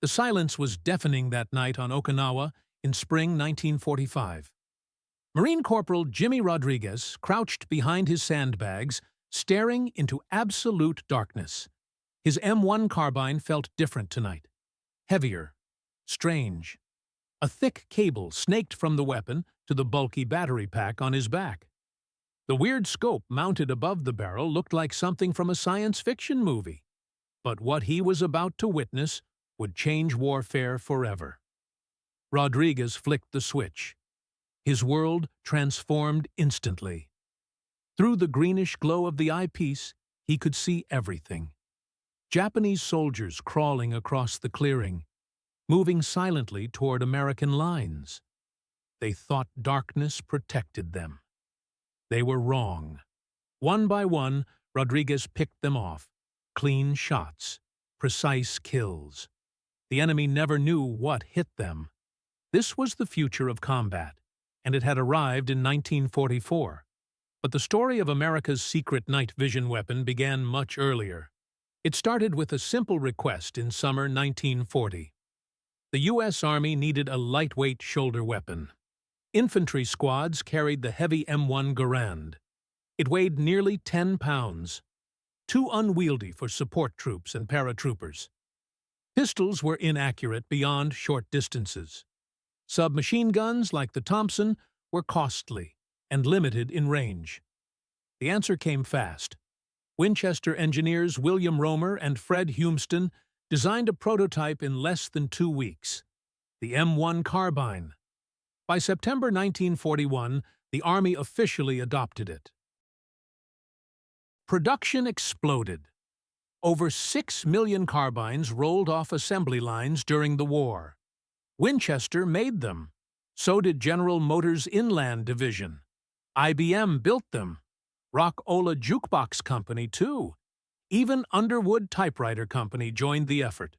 The silence was deafening that night on Okinawa in spring 1945. Marine Corporal Jimmy Rodriguez crouched behind his sandbags, staring into absolute darkness. His M1 carbine felt different tonight. Heavier. Strange. A thick cable snaked from the weapon to the bulky battery pack on his back. The weird scope mounted above the barrel looked like something from a science fiction movie. But what he was about to witness would change warfare forever. Rodriguez flicked the switch. His world transformed instantly. Through the greenish glow of the eyepiece, he could see everything. Japanese soldiers crawling across the clearing, moving silently toward American lines. They thought darkness protected them. They were wrong. One by one, Rodriguez picked them off. Clean shots. Precise kills. The enemy never knew what hit them. This was the future of combat, and it had arrived in 1944. But the story of America's secret night vision weapon began much earlier. It started with a simple request in summer 1940. The U.S. Army needed a lightweight shoulder weapon. Infantry squads carried the heavy M1 Garand. It weighed nearly 10 pounds, too unwieldy for support troops and paratroopers. Pistols were inaccurate beyond short distances. Submachine guns, like the Thompson, were costly and limited in range. The answer came fast. Winchester engineers William Romer and Fred Humston designed a prototype in less than 2 weeks, the M1 carbine. By September 1941, the Army officially adopted it. Production exploded. Over 6 million carbines rolled off assembly lines during the war. Winchester made them. So did General Motors' Inland Division. IBM built them. Rock-Ola Jukebox Company, too. Even Underwood Typewriter Company joined the effort.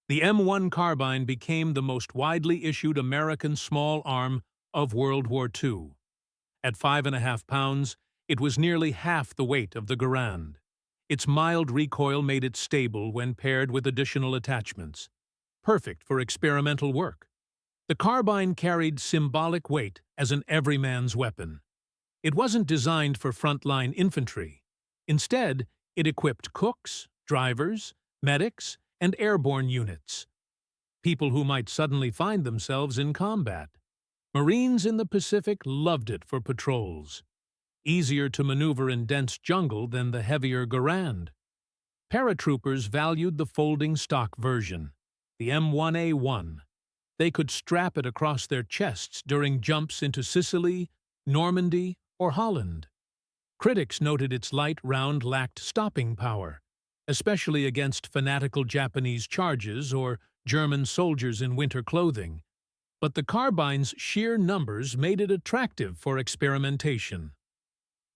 The M1 carbine became the most widely issued American small arm of World War II. At 5.5 pounds, it was nearly half the weight of the Garand. Its mild recoil made it stable when paired with additional attachments. Perfect for experimental work. The carbine carried symbolic weight as an everyman's weapon. It wasn't designed for frontline infantry. Instead, it equipped cooks, drivers, medics, and airborne units. People who might suddenly find themselves in combat. Marines in the Pacific loved it for patrols. Easier to maneuver in dense jungle than the heavier Garand. Paratroopers valued the folding stock version, the M1A1. They could strap it across their chests during jumps into Sicily, Normandy, or Holland. Critics noted its light round lacked stopping power, especially against fanatical Japanese charges or German soldiers in winter clothing. But the carbine's sheer numbers made it attractive for experimentation.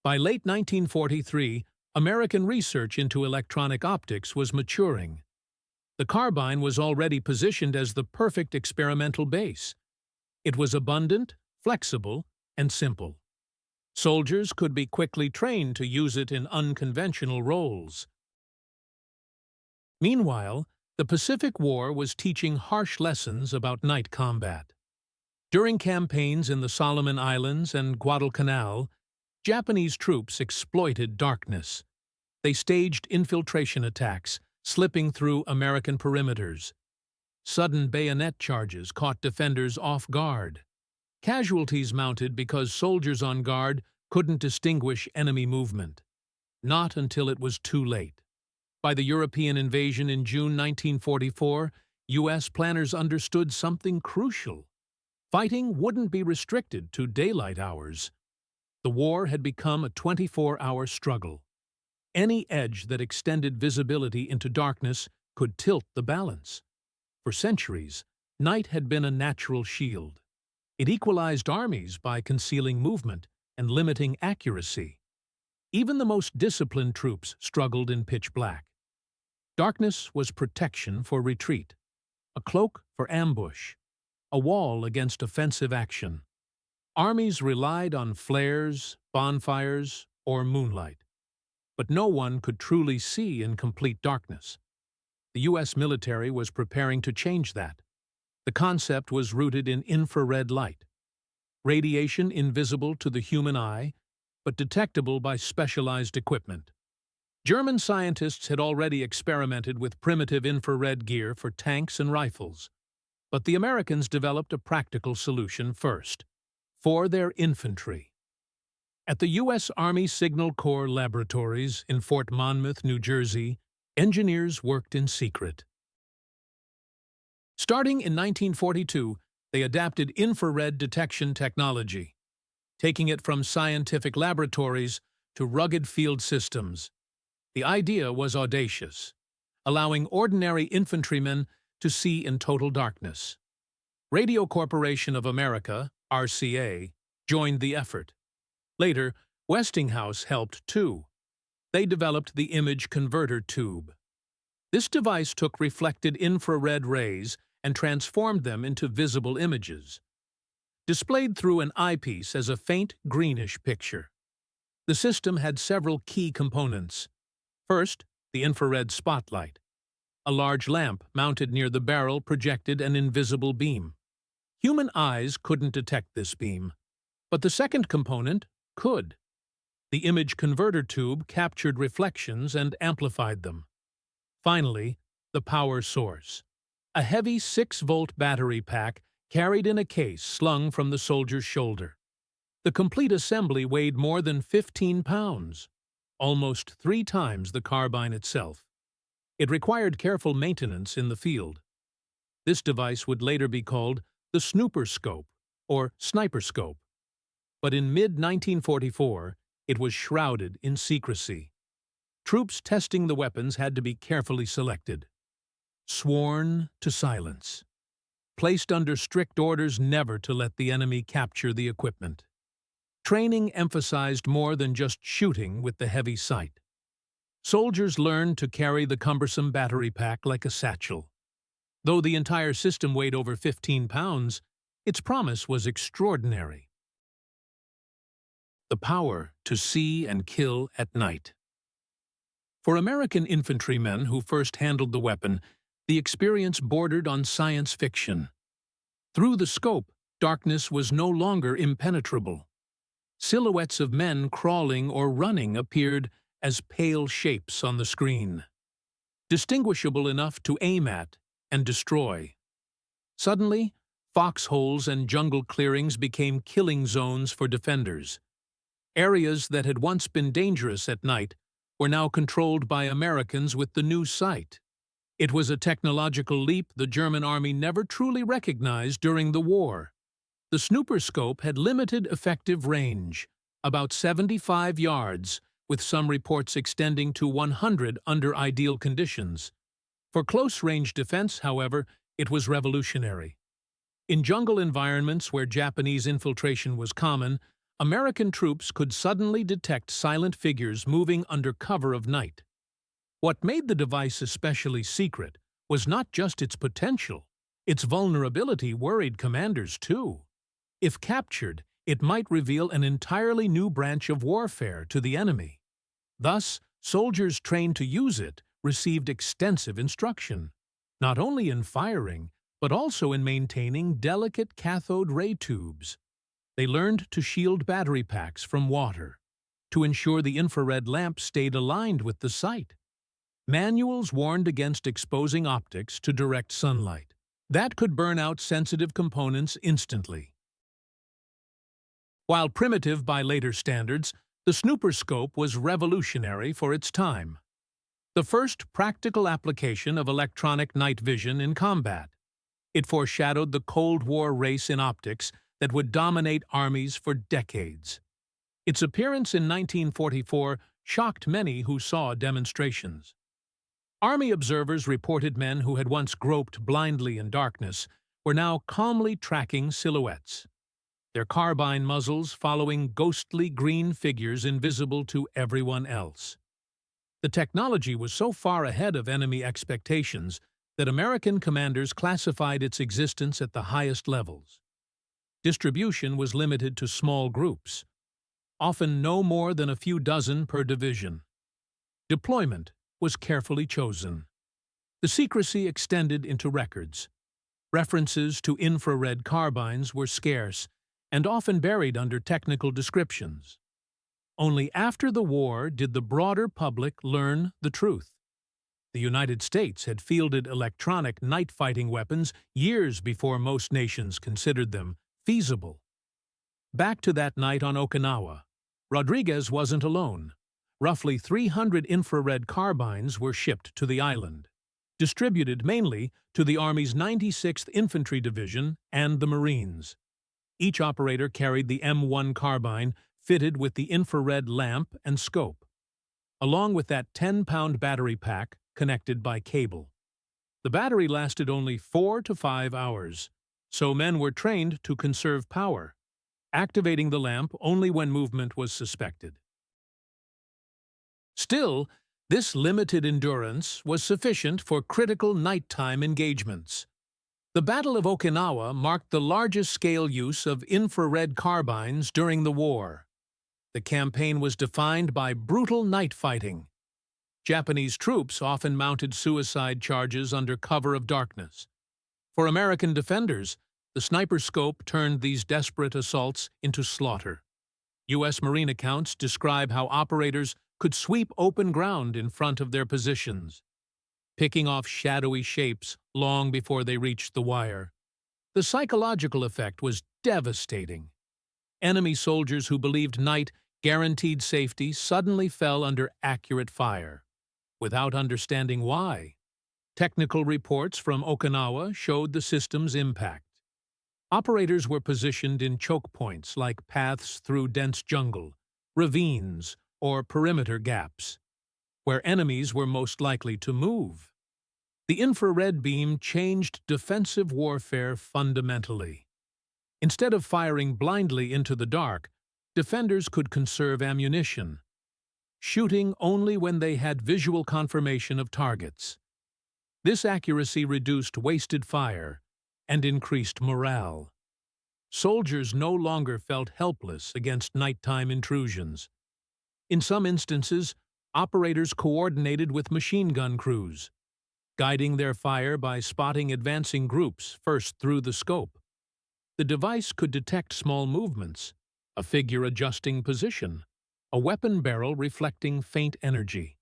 By late 1943, American research into electronic optics was maturing. The carbine was already positioned as the perfect experimental base. It was abundant, flexible, and simple. Soldiers could be quickly trained to use it in unconventional roles. Meanwhile, the Pacific War was teaching harsh lessons about night combat. During campaigns in the Solomon Islands and Guadalcanal, Japanese troops exploited darkness. They staged infiltration attacks, slipping through American perimeters. Sudden bayonet charges caught defenders off guard. Casualties mounted because soldiers on guard couldn't distinguish enemy movement. Not until it was too late. By the European invasion in June 1944, U.S. planners understood something crucial. Fighting wouldn't be restricted to daylight hours. The war had become a 24-hour struggle. Any edge that extended visibility into darkness could tilt the balance. For centuries, night had been a natural shield. It equalized armies by concealing movement and limiting accuracy. Even the most disciplined troops struggled in pitch black. Darkness was protection for retreat, a cloak for ambush, a wall against offensive action. Armies relied on flares, bonfires, or moonlight. But no one could truly see in complete darkness. the U.S. military was preparing to change that. The concept was rooted in infrared light, radiation invisible to the human eye, but detectable by specialized equipment. German scientists had already experimented with primitive infrared gear for tanks and rifles, but the Americans developed a practical solution first, for their infantry. At the U.S. Army Signal Corps laboratories in Fort Monmouth, New Jersey, engineers worked in secret. Starting in 1942, they adapted infrared detection technology, taking it from scientific laboratories to rugged field systems. The idea was audacious, allowing ordinary infantrymen to see in total darkness. Radio Corporation of America, RCA, joined the effort. Later, Westinghouse helped too. They developed the image converter tube. This device took reflected infrared rays and transformed them into visible images, displayed through an eyepiece as a faint greenish picture. The system had several key components. First, the infrared spotlight. A large lamp mounted near the barrel projected an invisible beam. Human eyes couldn't detect this beam, but the second component could. The image converter tube captured reflections and amplified them. Finally, the power source. A heavy 6-volt battery pack carried in a case slung from the soldier's shoulder. The complete assembly weighed more than 15 pounds, almost 3 times the carbine itself. It required careful maintenance in the field. This device would later be called the snooper scope or sniper scope. But in mid-1944, it was shrouded in secrecy. Troops testing the weapons had to be carefully selected, sworn to silence, placed under strict orders never to let the enemy capture the equipment. Training emphasized more than just shooting with the heavy sight. Soldiers learned to carry the cumbersome battery pack like a satchel. Though the entire system weighed over 15 pounds, its promise was extraordinary. The power to see and kill at night. For American infantrymen who first handled the weapon, the experience bordered on science fiction. Through the scope, darkness was no longer impenetrable. Silhouettes of men crawling or running appeared as pale shapes on the screen, distinguishable enough to aim at and destroy. Suddenly, foxholes and jungle clearings became killing zones for defenders. Areas that had once been dangerous at night were now controlled by Americans with the new sight. It was a technological leap the German army never truly recognized during the war. The snooper scope had limited effective range, about 75 yards, with some reports extending to 100 under ideal conditions. For close-range defense, however, it was revolutionary. In jungle environments where Japanese infiltration was common, American troops could suddenly detect silent figures moving under cover of night. What made the device especially secret was not just its potential. Its vulnerability worried commanders too. If captured, it might reveal an entirely new branch of warfare to the enemy. Thus, soldiers trained to use it received extensive instruction, not only in firing, but also in maintaining delicate cathode ray tubes. They learned to shield battery packs from water, to ensure the infrared lamp stayed aligned with the sight. Manuals warned against exposing optics to direct sunlight. That could burn out sensitive components instantly. While primitive by later standards, the snooper scope was revolutionary for its time. The first practical application of electronic night vision in combat. It foreshadowed the Cold War race in optics that would dominate armies for decades. Its appearance in 1944 shocked many who saw demonstrations. Army observers reported men who had once groped blindly in darkness were now calmly tracking silhouettes, their carbine muzzles following ghostly green figures invisible to everyone else. The technology was so far ahead of enemy expectations that American commanders classified its existence at the highest levels. Distribution was limited to small groups, often no more than a few dozen per division. Deployment was carefully chosen. The secrecy extended into records. References to infrared carbines were scarce and often buried under technical descriptions. Only after the war did the broader public learn the truth. The United States had fielded electronic night-fighting weapons years before most nations considered them feasible. Back to that night on Okinawa, Rodriguez wasn't alone. Roughly 300 infrared carbines were shipped to the island, distributed mainly to the Army's 96th Infantry Division and the Marines. Each operator carried the M1 carbine fitted with the infrared lamp and scope, along with that 10-pound battery pack connected by cable. The battery lasted only 4 to 5 hours, so men were trained to conserve power, activating the lamp only when movement was suspected. Still, this limited endurance was sufficient for critical nighttime engagements. The Battle of Okinawa marked the largest-scale use of infrared carbines during the war. The campaign was defined by brutal night fighting. Japanese troops often mounted suicide charges under cover of darkness. For American defenders, the sniper scope turned these desperate assaults into slaughter. U.S. Marine accounts describe how operators could sweep open ground in front of their positions, picking off shadowy shapes long before they reached the wire. The psychological effect was devastating. Enemy soldiers who believed night guaranteed safety suddenly fell under accurate fire, without understanding why. Technical reports from Okinawa showed the system's impact. Operators were positioned in choke points like paths through dense jungle, ravines, or perimeter gaps, where enemies were most likely to move. The infrared beam changed defensive warfare fundamentally. Instead of firing blindly into the dark, defenders could conserve ammunition, shooting only when they had visual confirmation of targets. This accuracy reduced wasted fire and increased morale. Soldiers no longer felt helpless against nighttime intrusions. In some instances, operators coordinated with machine gun crews, guiding their fire by spotting advancing groups first through the scope. The device could detect small movements, a figure adjusting position, a weapon barrel reflecting faint energy.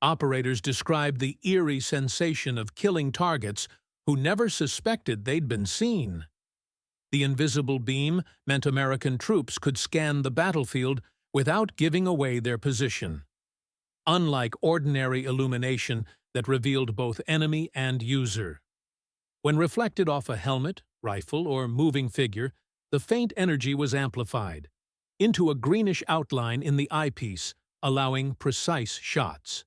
Operators described the eerie sensation of killing targets who never suspected they'd been seen. The invisible beam meant American troops could scan the battlefield without giving away their position. Unlike ordinary illumination that revealed both enemy and user. When reflected off a helmet, rifle, or moving figure, the faint energy was amplified into a greenish outline in the eyepiece, allowing precise shots.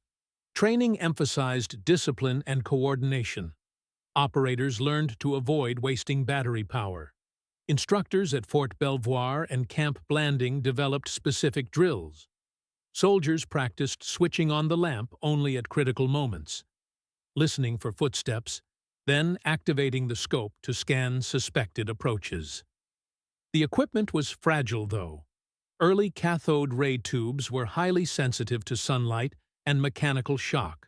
Training emphasized discipline and coordination. Operators learned to avoid wasting battery power. Instructors at Fort Belvoir and Camp Blanding developed specific drills. Soldiers practiced switching on the lamp only at critical moments, listening for footsteps, then activating the scope to scan suspected approaches. The equipment was fragile, though. Early cathode ray tubes were highly sensitive to sunlight and mechanical shock.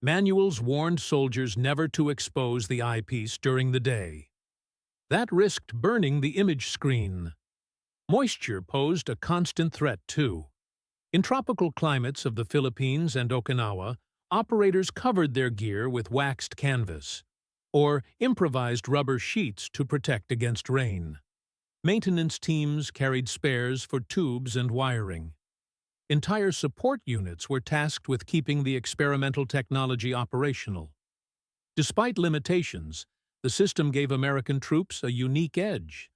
Manuals warned soldiers never to expose the eyepiece during the day. That risked burning the image screen. Moisture posed a constant threat, too. In tropical climates of the Philippines and Okinawa, operators covered their gear with waxed canvas or improvised rubber sheets to protect against rain. Maintenance teams carried spares for tubes and wiring. Entire support units were tasked with keeping the experimental technology operational. Despite limitations, the system gave American troops a unique edge.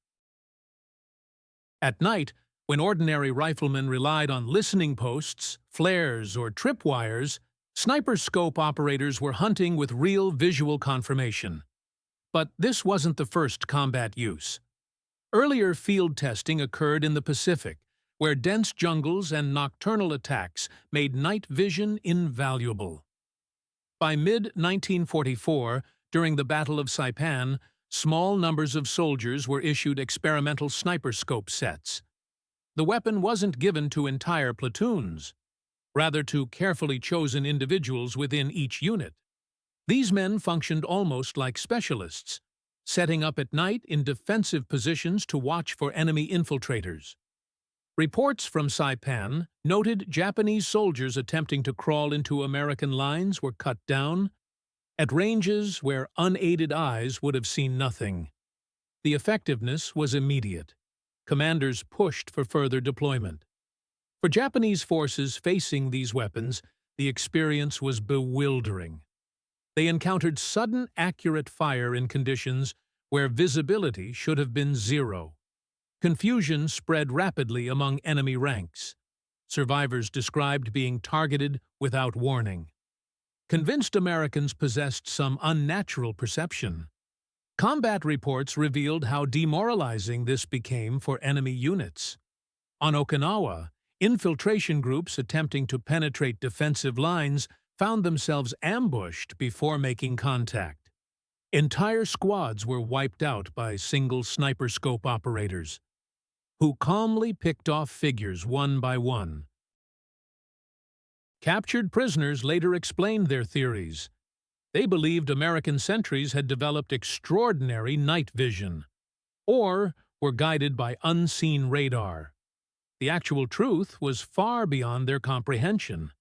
At night, when ordinary riflemen relied on listening posts, flares, or tripwires, sniper scope operators were hunting with real visual confirmation. But this wasn't the first combat use. Earlier field testing occurred in the Pacific, where dense jungles and nocturnal attacks made night vision invaluable. By mid-1944, during the Battle of Saipan, small numbers of soldiers were issued experimental sniper scope sets. The weapon wasn't given to entire platoons. rather to carefully chosen individuals within each unit. These men functioned almost like specialists, setting up at night in defensive positions to watch for enemy infiltrators. Reports from Saipan noted Japanese soldiers attempting to crawl into American lines were cut down at ranges where unaided eyes would have seen nothing. The effectiveness was immediate. Commanders pushed for further deployment. For Japanese forces facing these weapons, the experience was bewildering. They encountered sudden, accurate fire in conditions where visibility should have been zero. Confusion spread rapidly among enemy ranks. Survivors described being targeted without warning. Convinced Americans possessed some unnatural perception. Combat reports revealed how demoralizing this became for enemy units. On Okinawa, infiltration groups attempting to penetrate defensive lines found themselves ambushed before making contact. Entire squads were wiped out by single sniper scope operators, who calmly picked off figures one by one. Captured prisoners later explained their theories. They believed American sentries had developed extraordinary night vision, or were guided by unseen radar. The actual truth was far beyond their comprehension.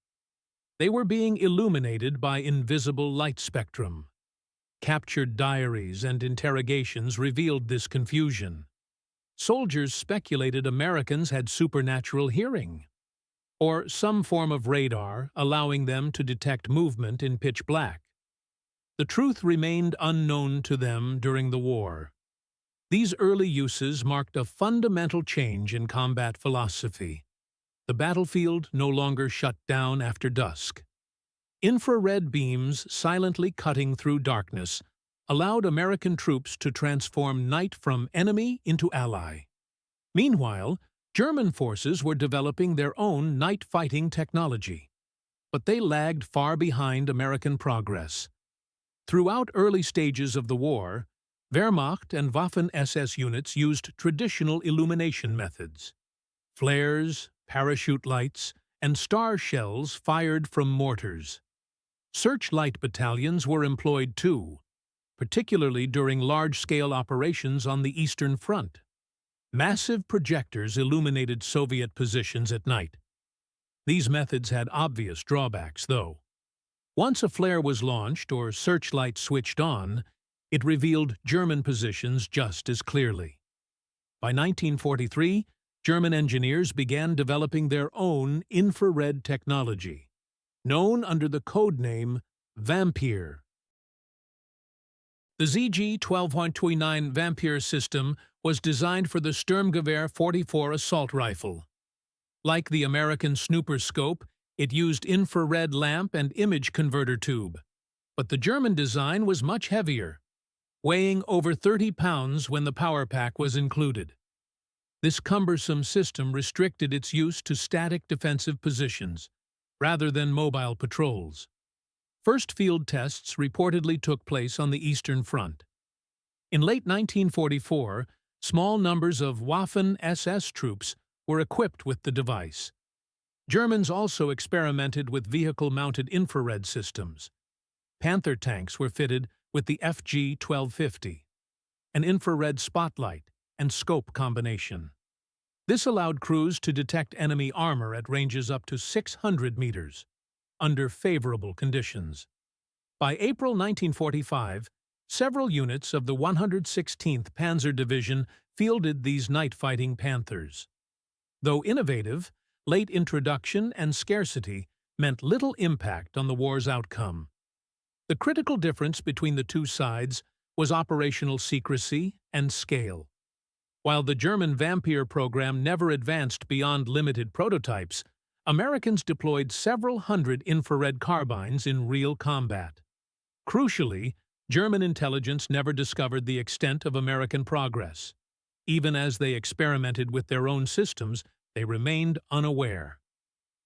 They were being illuminated by invisible light spectrum. Captured diaries and interrogations revealed this confusion. Soldiers speculated Americans had supernatural hearing, or some form of radar allowing them to detect movement in pitch black. The truth remained unknown to them during the war. These early uses marked a fundamental change in combat philosophy. The battlefield no longer shut down after dusk. Infrared beams silently cutting through darkness allowed American troops to transform night from enemy into ally. Meanwhile, German forces were developing their own night fighting technology, but they lagged far behind American progress. Throughout early stages of the war, Wehrmacht and Waffen-SS units used traditional illumination methods. Flares, parachute lights, and star shells fired from mortars. Searchlight battalions were employed too, particularly during large-scale operations on the Eastern Front. Massive projectors illuminated Soviet positions at night. These methods had obvious drawbacks, though. Once a flare was launched or searchlight switched on, it revealed German positions just as clearly. By 1943, German engineers began developing their own infrared technology, known under the code name Vampire. The ZG 12.29 Vampire system was designed for the Sturmgewehr 44 assault rifle. Like the American snooper scope, it used infrared lamp and image converter tube. But the German design was much heavier, weighing over 30 pounds when the power pack was included. This cumbersome system restricted its use to static defensive positions, rather than mobile patrols. First field tests reportedly took place on the Eastern Front. In late 1944, small numbers of Waffen-SS troops were equipped with the device. Germans also experimented with vehicle-mounted infrared systems. Panther tanks were fitted with the FG 1250, an infrared spotlight and scope combination. This allowed crews to detect enemy armor at ranges up to 600 meters, under favorable conditions. By April 1945, several units of the 116th Panzer Division fielded these night-fighting Panthers. Though innovative, late introduction and scarcity meant little impact on the war's outcome. The critical difference between the two sides was operational secrecy and scale. While the German Vampire program never advanced beyond limited prototypes, Americans deployed several hundred infrared carbines in real combat. Crucially, German intelligence never discovered the extent of American progress. Even as they experimented with their own systems, they remained unaware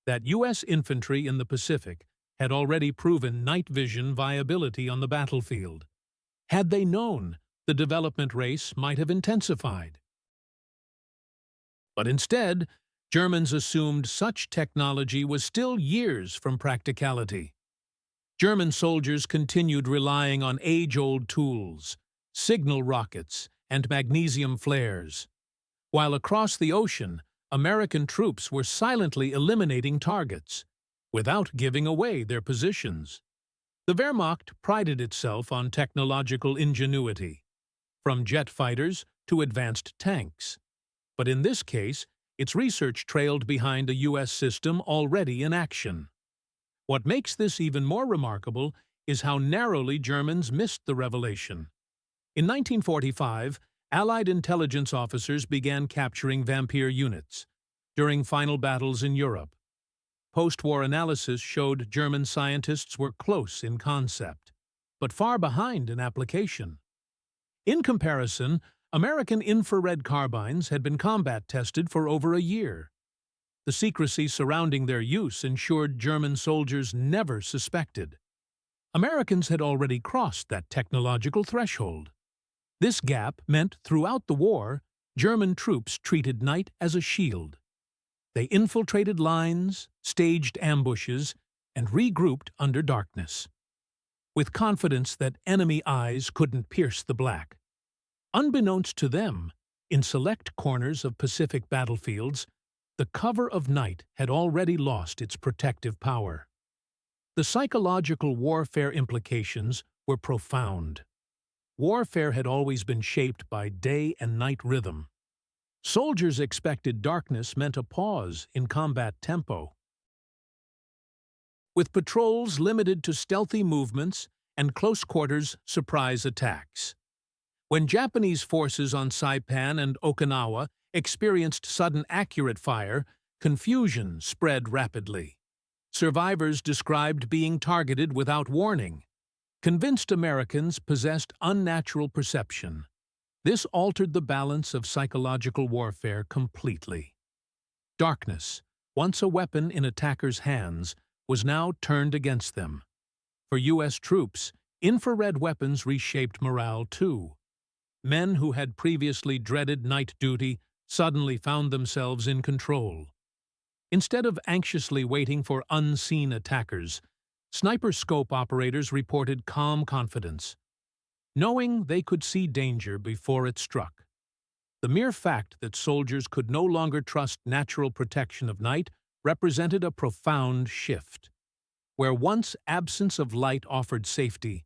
that U.S. infantry in the Pacific had already proven night vision viability on the battlefield. Had they known, the development race might have intensified. But instead, Germans assumed such technology was still years from practicality. German soldiers continued relying on age-old tools, signal rockets, and magnesium flares, while across the ocean, American troops were silently eliminating targets, without giving away their positions. The Wehrmacht prided itself on technological ingenuity, from jet fighters to advanced tanks. But in this case, its research trailed behind a U.S. system already in action. What makes this even more remarkable is how narrowly Germans missed the revelation. In 1945, Allied intelligence officers began capturing vampire units during final battles in Europe. Post-war analysis showed German scientists were close in concept, but far behind in application. In comparison, American infrared carbines had been combat tested for over a year. The secrecy surrounding their use ensured German soldiers never suspected. Americans had already crossed that technological threshold. This gap meant throughout the war, German troops treated night as a shield. They infiltrated lines, staged ambushes, and regrouped under darkness, with confidence that enemy eyes couldn't pierce the black. Unbeknownst to them, in select corners of Pacific battlefields, the cover of night had already lost its protective power. The psychological warfare implications were profound. Warfare had always been shaped by day and night rhythm. Soldiers expected darkness meant a pause in combat tempo. With patrols limited to stealthy movements and close-quarters surprise attacks. When Japanese forces on Saipan and Okinawa experienced sudden accurate fire, confusion spread rapidly. Survivors described being targeted without warning. Convinced Americans possessed unnatural perception. This altered the balance of psychological warfare completely. Darkness, once a weapon in attackers' hands, was now turned against them. For U.S. troops, infrared weapons reshaped morale too. Men who had previously dreaded night duty suddenly found themselves in control. Instead of anxiously waiting for unseen attackers, sniper scope operators reported calm confidence, knowing they could see danger before it struck. The mere fact that soldiers could no longer trust natural protection of night represented a profound shift. Where once absence of light offered safety,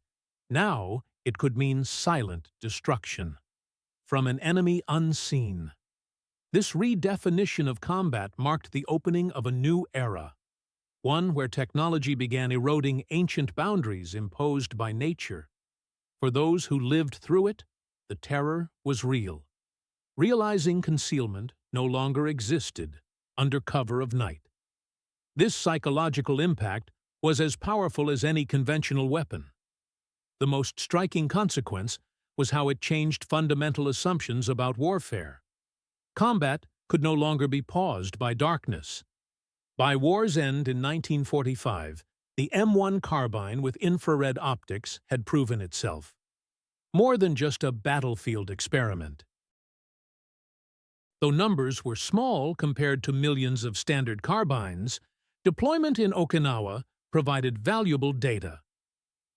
now it could mean silent destruction from an enemy unseen. This redefinition of combat marked the opening of a new era, one where technology began eroding ancient boundaries imposed by nature. For those who lived through it, the terror was real. Realizing concealment no longer existed under cover of night. This psychological impact was as powerful as any conventional weapon. The most striking consequence was how it changed fundamental assumptions about warfare. Combat could no longer be paused by darkness. By war's end in 1945, the M1 carbine with infrared optics had proven itself. More than just a battlefield experiment. Though numbers were small compared to millions of standard carbines, deployment in Okinawa provided valuable data.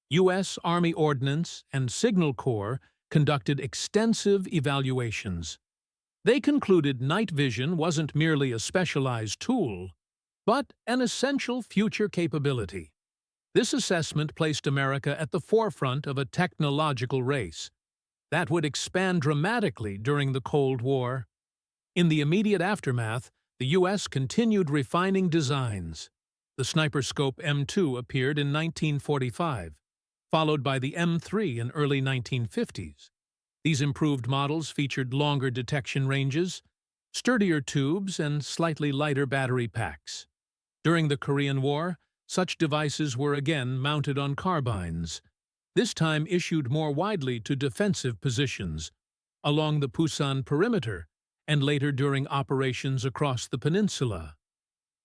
U.S. Army Ordnance and Signal Corps conducted extensive evaluations. They concluded night vision wasn't merely a specialized tool, but an essential future capability. This assessment placed America at the forefront of a technological race that would expand dramatically during the Cold War. In the immediate aftermath, the U.S. continued refining designs. The sniper scope M2 appeared in 1945, followed by the M3 in early 1950s. These improved models featured longer detection ranges, sturdier tubes, and slightly lighter battery packs. During the Korean War, such devices were again mounted on carbines, this time issued more widely to defensive positions, along the Pusan perimeter, and later during operations across the peninsula.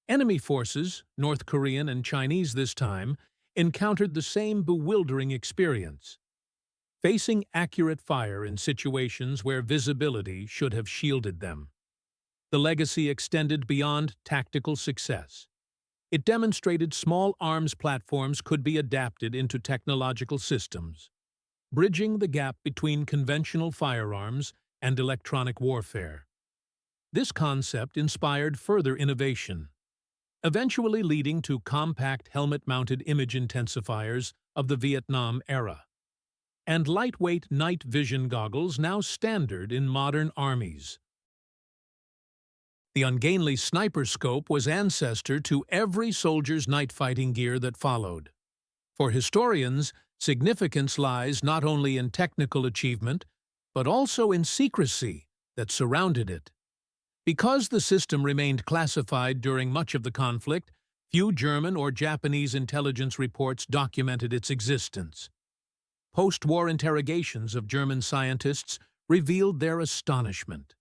Enemy forces, North Korean and Chinese this time, encountered the same bewildering experience, facing accurate fire in situations where visibility should have shielded them. The legacy extended beyond tactical success. It demonstrated small arms platforms could be adapted into technological systems, bridging the gap between conventional firearms and electronic warfare. This concept inspired further innovation, eventually leading to compact helmet-mounted image intensifiers of the Vietnam era, and lightweight night vision goggles now standard in modern armies. The ungainly sniper scope was ancestor to every soldier's night fighting gear that followed. For historians, significance lies not only in technical achievement, but also in secrecy that surrounded it. Because the system remained classified during much of the conflict, few German or Japanese intelligence reports documented its existence. Post-war interrogations of German scientists revealed their astonishment,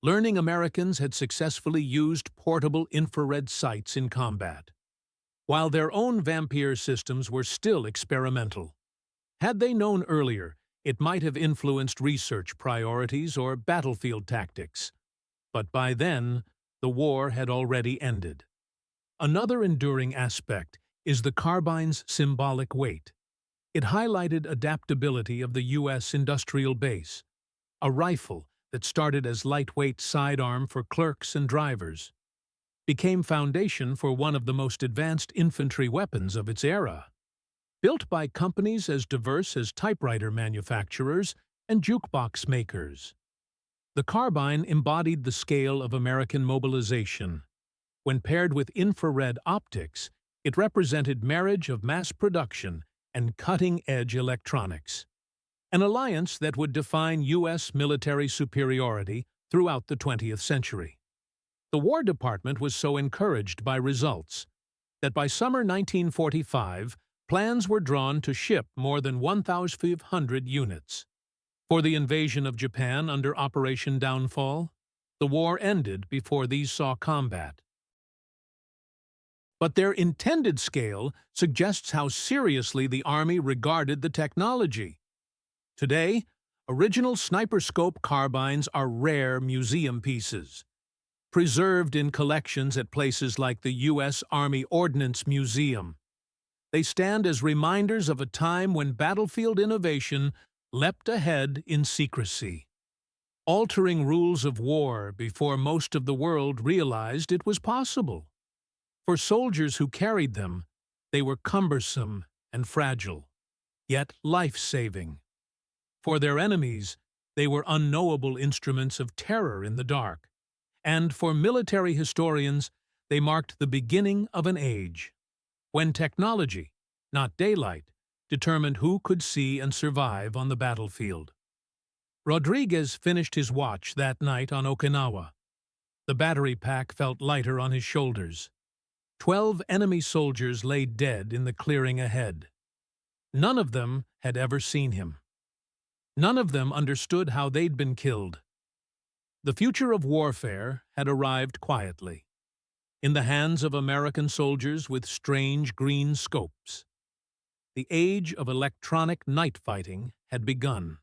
learning Americans had successfully used portable infrared sights in combat, while their own Vampire systems were still experimental. Had they known earlier, it might have influenced research priorities or battlefield tactics. But by then, the war had already ended. Another enduring aspect is the carbine's symbolic weight. It highlighted adaptability of the U.S. industrial base, a rifle that started as lightweight sidearm for clerks and drivers, became foundation for one of the most advanced infantry weapons of its era. Built by companies as diverse as typewriter manufacturers and jukebox makers, the carbine embodied the scale of American mobilization. When paired with infrared optics, it represented marriage of mass production and cutting-edge electronics, an alliance that would define U.S. military superiority throughout the 20th century. The War Department was so encouraged by results that by summer 1945, plans were drawn to ship more than 1,500 units. For the invasion of Japan under Operation Downfall, the war ended before these saw combat. But their intended scale suggests how seriously the Army regarded the technology. Today, original sniper scope carbines are rare museum pieces, preserved in collections at places like the U.S. Army Ordnance Museum. They stand as reminders of a time when battlefield innovation leapt ahead in secrecy, altering rules of war before most of the world realized it was possible. For soldiers who carried them, they were cumbersome and fragile, yet life-saving. For their enemies, they were unknowable instruments of terror in the dark. And for military historians, they marked the beginning of an age, when technology, not daylight, determined who could see and survive on the battlefield. Rodriguez finished his watch that night on Okinawa. The battery pack felt lighter on his shoulders. 12 enemy soldiers lay dead in the clearing ahead. None of them had ever seen him. None of them understood how they'd been killed. The future of warfare had arrived quietly, in the hands of American soldiers with strange green scopes. The age of electronic night fighting had begun.